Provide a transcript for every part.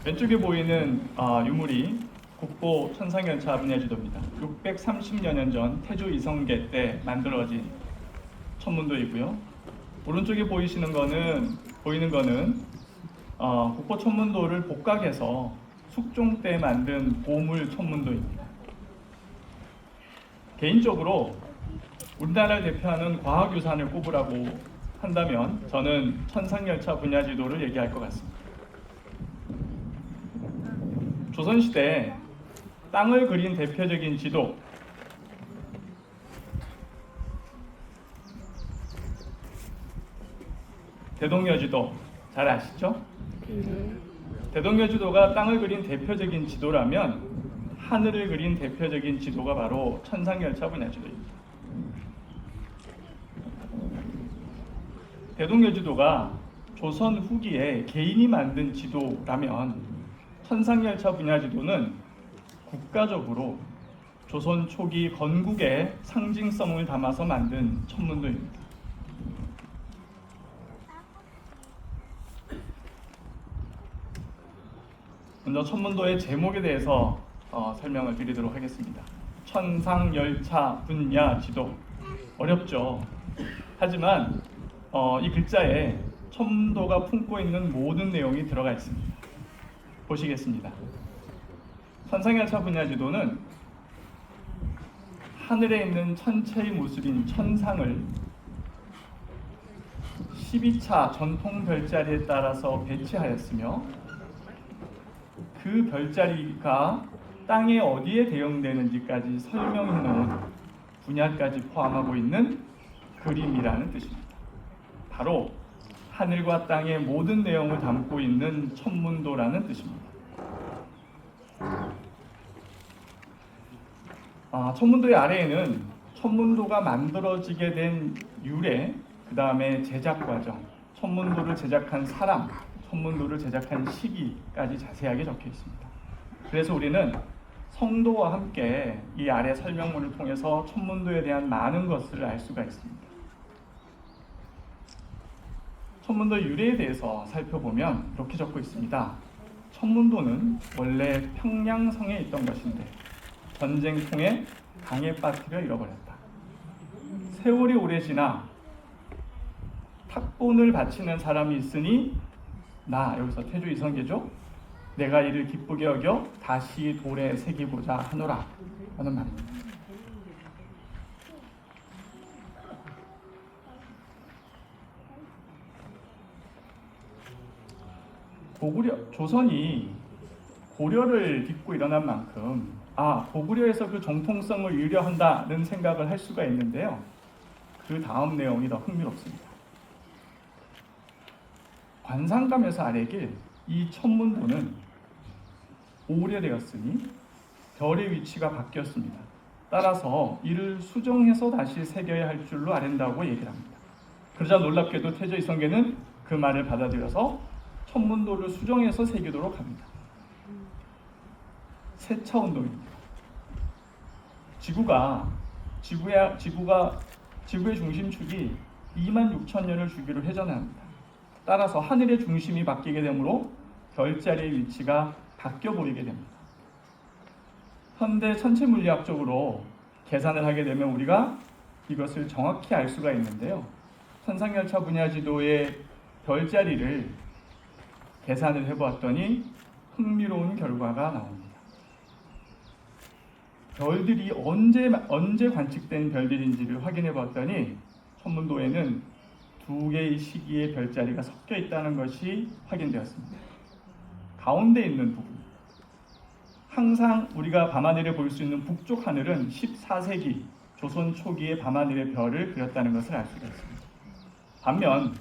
왼쪽에 보이는 유물이 국보 천상열차 분야지도입니다. 630여 년 전 태조 이성계 때 만들어진 천문도이고요. 오른쪽에 보이는 거는 국보 천문도를 복각해서 숙종 때 만든 보물 천문도입니다. 개인적으로 우리나라를 대표하는 과학유산을 꼽으라고 한다면 저는 천상열차 분야지도를 얘기할 것 같습니다. 조선시대 땅을 그린 대표적인 지도, 대동여지도 잘 아시죠? 대동여지도가 땅을 그린 대표적인 지도라면 하늘을 그린 대표적인 지도가 바로 천상열차 분야지도입니다. 대동여지도가 조선 후기에 개인이 만든 지도라면 천상열차 분야지도는 국가적으로 조선 초기 건국의 상징성을 담아서 만든 천문도입니다. 먼저 천문도의 제목에 대해서 설명을 드리도록 하겠습니다. 천상열차 분야지도. 어렵죠. 하지만 이 글자에 천문도가 품고 있는 모든 내용이 들어가 있습니다. 보시겠습니다. 천상열차 분야지도는 하늘에 있는 천체의 모습인 천상을 12차 전통 별자리에 따라서 배치하였으며 그 별자리가 땅에 어디에 대응되는지까지 설명해 놓은 분야까지 포함하고 있는 그림이라는 뜻입니다. 바로 하늘과 땅의 모든 내용을 담고 있는 천문도라는 뜻입니다. 천문도의 아래에는 천문도가 만들어지게 된 유래, 그 다음에 제작 과정, 천문도를 제작한 사람, 천문도를 제작한 시기까지 자세하게 적혀 있습니다. 그래서 우리는 성도와 함께 이 아래 설명문을 통해서 천문도에 대한 많은 것을 알 수가 있습니다. 천문도의 유래에 대해서 살펴보면 이렇게 적고 있습니다. 천문도는 원래 평양성에 있던 것인데 전쟁 통해 강에 빠뜨려 잃어버렸다. 세월이 오래 지나 탁본을 바치는 사람이 있으니 나, 여기서 태조 이성계죠? 내가 이를 기쁘게 여겨 다시 돌에 새기고자 하노라 하는 말입니다. 조선이 고려를 딛고 일어난 만큼 고구려에서 그 정통성을 유려한다는 생각을 할 수가 있는데요. 그 다음 내용이 더 흥미롭습니다. 관상감에서 아래길 이 천문도는 오래되었으니 별의 위치가 바뀌었습니다. 따라서 이를 수정해서 다시 새겨야 할 줄로 아랜다고 얘기를 합니다. 그러자 놀랍게도 태조 이성계는 그 말을 받아들여서 천문도를 수정해서 새기도록 합니다. 세차 운동입니다. 지구의 중심축이 26,000년을 주기로 회전합니다. 따라서 하늘의 중심이 바뀌게 되므로 별자리의 위치가 바뀌어 보이게 됩니다. 현대 천체 물리학적으로 계산을 하게 되면 우리가 이것을 정확히 알 수가 있는데요. 천상열차 분야지도의 별자리를 계산을 해보았더니 흥미로운 결과가 나옵니다. 별들이 언제 관측된 별들인지를 확인해 봤더니 천문도에는 두 개의 시기의 별자리가 섞여 있다는 것이 확인되었습니다. 가운데 있는 부분, 항상 우리가 밤하늘에 볼 수 있는 북쪽 하늘은 14세기 조선 초기의 밤하늘의 별을 그렸다는 것을 알 수가 있습니다. 반면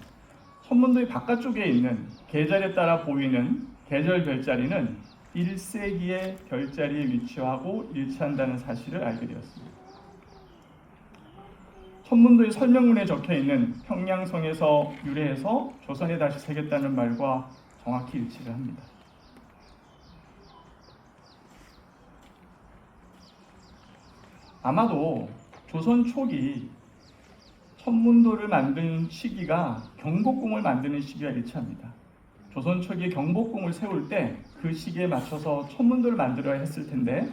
천문도의 바깥쪽에 있는 계절에 따라 보이는 계절 별자리는 1세기의 별자리에 위치하고 일치한다는 사실을 알게 되었습니다. 천문도의 설명문에 적혀있는 평양성에서 유래해서 조선에 다시 새겼다는 말과 정확히 일치를 합니다. 아마도 조선 초기 천문도를 만든 시기가 경복궁을 만드는 시기와 일치합니다. 조선 초기 경복궁을 세울 때 그 시기에 맞춰서 천문도를 만들어야 했을 텐데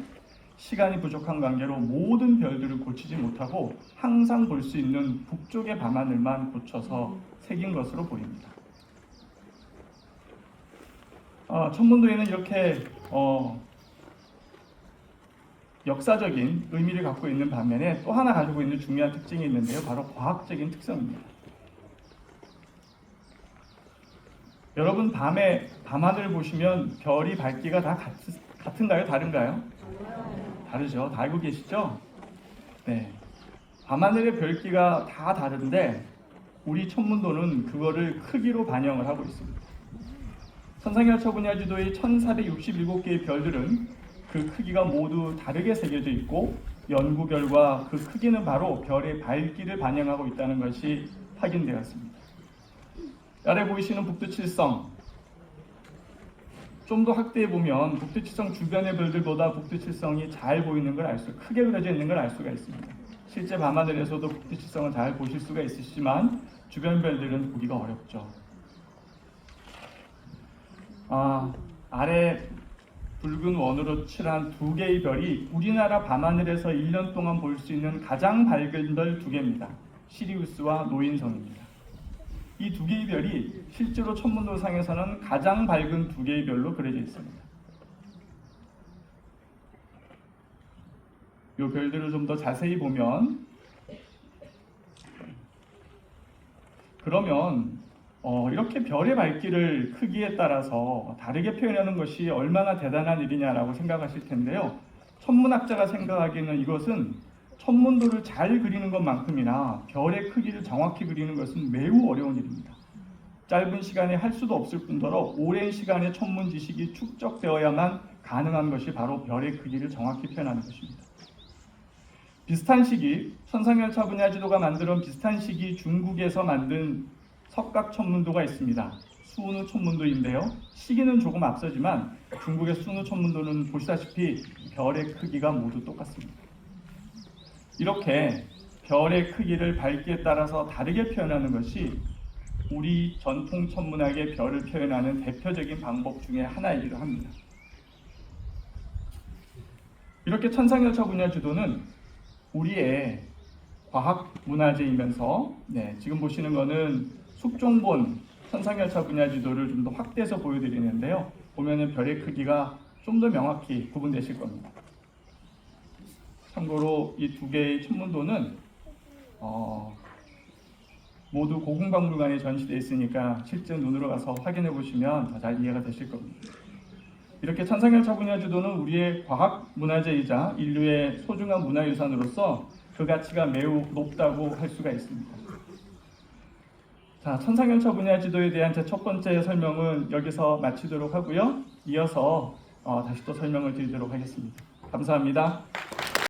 시간이 부족한 관계로 모든 별들을 고치지 못하고 항상 볼 수 있는 북쪽의 밤하늘만 고쳐서 새긴 것으로 보입니다. 천문도에는 이렇게 역사적인 의미를 갖고 있는 반면에 또 하나 가지고 있는 중요한 특징이 있는데요. 바로 과학적인 특성입니다. 여러분 밤하늘 보시면 별이 밝기가 다 같은가요? 다른가요? 다르죠. 다 알고 계시죠? 네. 밤하늘의 별기가 다 다른데 우리 천문도는 그거를 크기로 반영을 하고 있습니다. 천상열차 분야지도의 1467개의 별들은 그 크기가 모두 다르게 새겨져 있고 연구 결과 그 크기는 바로 별의 밝기를 반영하고 있다는 것이 확인되었습니다. 아래 보이시는 북두칠성, 좀 더 확대해 보면 북두칠성 주변의 별들보다 북두칠성이 잘 보이는 걸 크게 그려져 있는 걸 알 수가 있습니다. 실제 밤하늘에서도 북두칠성을 잘 보실 수가 있으시지만 주변 별들은 보기가 어렵죠. 아래 붉은 원으로 칠한 두 개의 별이 우리나라 밤하늘에서 1년 동안 볼 수 있는 가장 밝은 별 두 개입니다. 시리우스와 노인성입니다. 이 두 개의 별이 실제로 천문도상에서는 가장 밝은 두 개의 별로 그려져 있습니다. 이 별들을 좀 더 자세히 보면 이렇게 별의 밝기를 크기에 따라서 다르게 표현하는 것이 얼마나 대단한 일이냐라고 생각하실 텐데요. 천문학자가 생각하기에는 이것은 천문도를 잘 그리는 것만큼이나 별의 크기를 정확히 그리는 것은 매우 어려운 일입니다. 짧은 시간에 할 수도 없을 뿐더러 오랜 시간의 천문 지식이 축적되어야만 가능한 것이 바로 별의 크기를 정확히 표현하는 것입니다. 비슷한 시기, 천상열차 분야지도가 만들어 비슷한 시기 중국에서 만든 석각 천문도가 있습니다. 수누 천문도인데요. 시기는 조금 앞서지만 중국의 수누 천문도는 보시다시피 별의 크기가 모두 똑같습니다. 이렇게 별의 크기를 밝기에 따라서 다르게 표현하는 것이 우리 전통 천문학의 별을 표현하는 대표적인 방법 중에 하나이기도 합니다. 이렇게 천상열차 분야지도는 우리의 과학 문화재이면서 지금 보시는 것은 숙종본 천상열차 분야지도를 좀 더 확대해서 보여드리는데요. 보면은 별의 크기가 좀 더 명확히 구분되실 겁니다. 참고로 이 두 개의 천문도는 모두 고궁박물관에 전시되어 있으니까 실제 눈으로 가서 확인해 보시면 더 잘 이해가 되실 겁니다. 이렇게 천상열차 분야지도는 우리의 과학 문화재이자 인류의 소중한 문화유산으로서 그 가치가 매우 높다고 할 수가 있습니다. 자, 천상열차 분야지도에 대한 제 첫 번째 설명은 여기서 마치도록 하고요. 이어서 다시 또 설명을 드리도록 하겠습니다. 감사합니다.